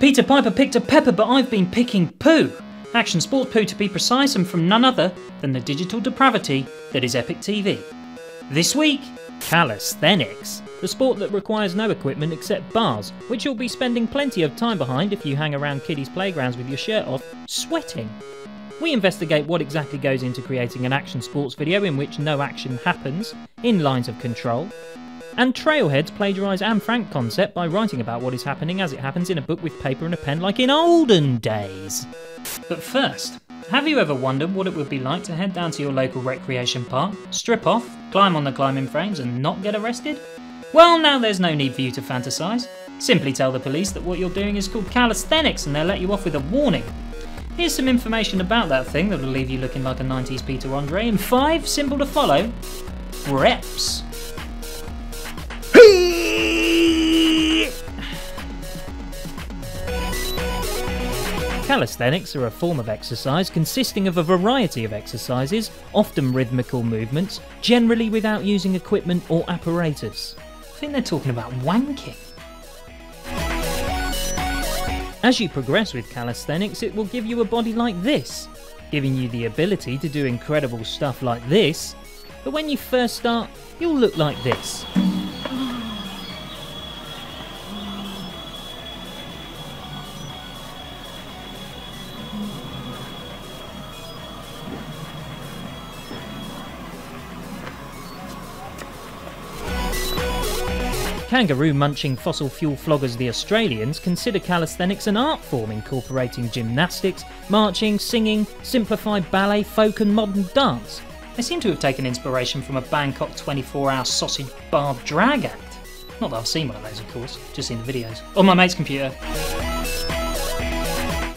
Peter Piper picked a pepper, but I've been picking poo. Action sports poo to be precise, and from none other than the digital depravity that is Epic TV. This week, calisthenics, the sport that requires no equipment except bars, which you'll be spending plenty of time behind if you hang around kiddies' playgrounds with your shirt off, sweating. We investigate what exactly goes into creating an action sports video in which no action happens, in lines of control, and trailheads plagiarise Anne Frank concept by writing about what is happening as it happens in a book with paper and a pen like in olden days. But first, have you ever wondered what it would be like to head down to your local recreation park, strip off, climb on the climbing frames and not get arrested? Well, now there's no need for you to fantasise. Simply tell the police that what you're doing is called calisthenics and they'll let you off with a warning. Here's some information about that thing that'll leave you looking like a 90s Peter Andre in 5 simple to follow reps. Calisthenics are a form of exercise consisting of a variety of exercises, often rhythmical movements, generally without using equipment or apparatus. I think they're talking about wanking. As you progress with calisthenics, it will give you a body like this, giving you the ability to do incredible stuff like this, but when you first start, you'll look like this. Kangaroo-munching fossil fuel floggers the Australians consider calisthenics an art form incorporating gymnastics, marching, singing, simplified ballet, folk and modern dance. They seem to have taken inspiration from a Bangkok 24-hour sausage bar drag act. Not that I've seen one of those, of course, just seen the videos. On my mate's computer.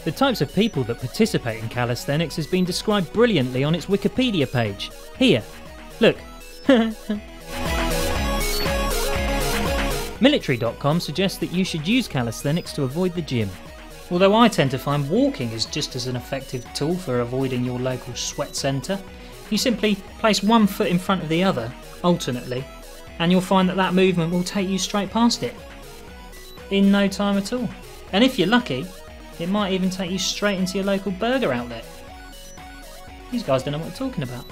The types of people that participate in calisthenics has been described brilliantly on its Wikipedia page. Here, look. Military.com suggests that you should use calisthenics to avoid the gym. Although I tend to find walking is just as an effective tool for avoiding your local sweat centre. You simply place one foot in front of the other, alternately, and you'll find that that movement will take you straight past it. In no time at all. And if you're lucky, it might even take you straight into your local burger outlet. These guys don't know what they're talking about.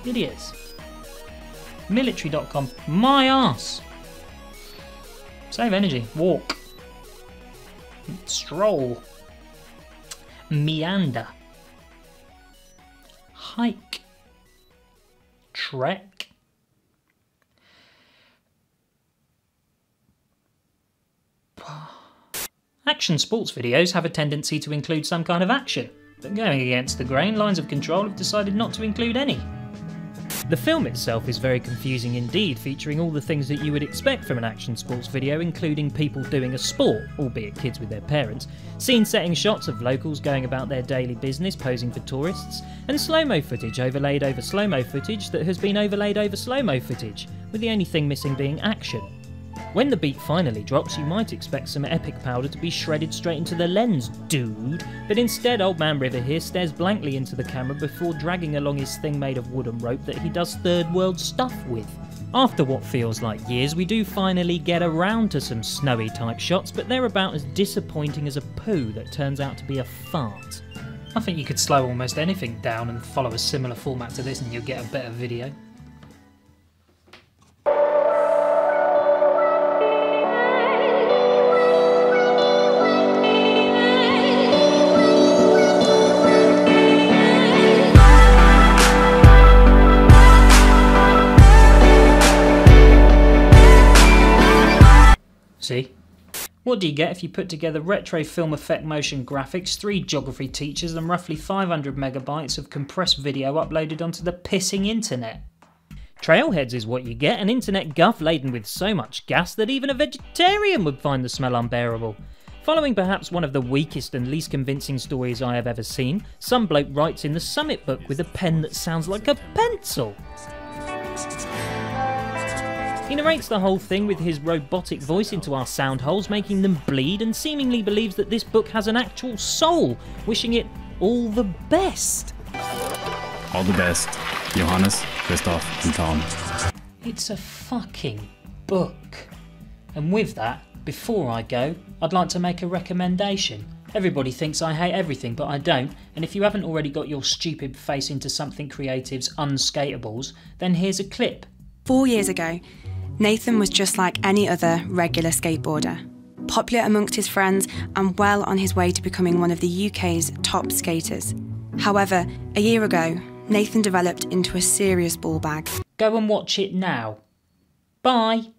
Idiots. Military.com, my arse. Save energy. Walk. Stroll. Meander. Hike. Trek. Action sports videos have a tendency to include some kind of action, but going against the grain, Lines of Control have decided not to include any. The film itself is very confusing indeed, featuring all the things that you would expect from an action sports video, including people doing a sport, albeit kids with their parents, scene-setting shots of locals going about their daily business posing for tourists, and slow-mo footage overlaid over slow-mo footage that has been overlaid over slow-mo footage, with the only thing missing being action. When the beat finally drops, you might expect some epic powder to be shredded straight into the lens, dude, but instead Old Man River here stares blankly into the camera before dragging along his thing made of wood and rope that he does third world stuff with. After what feels like years, we do finally get around to some snowy type shots, but they're about as disappointing as a poo that turns out to be a fart. I think you could slow almost anything down and follow a similar format to this and you'll get a better video. See? What do you get if you put together retro film effect motion graphics, 3 geography teachers and roughly 500 megabytes of compressed video uploaded onto the pissing internet? Trailheads is what you get, an internet guff laden with so much gas that even a vegetarian would find the smell unbearable. Following perhaps one of the weakest and least convincing stories I have ever seen, some bloke writes in the Summit book with a pen that sounds like a pencil. He narrates the whole thing with his robotic voice into our sound holes, making them bleed, and seemingly believes that this book has an actual soul, wishing it all the best. All the best. Johannes, Christoph and Tom. It's a fucking book. And with that, before I go, I'd like to make a recommendation. Everybody thinks I hate everything, but I don't, and if you haven't already got your stupid face into Something Creative's Unskatables, then here's a clip. 4 years ago, Nathan was just like any other regular skateboarder, popular amongst his friends and well on his way to becoming one of the UK's top skaters. However, a year ago, Nathan developed into a serious ball bag. Go and watch it now. Bye!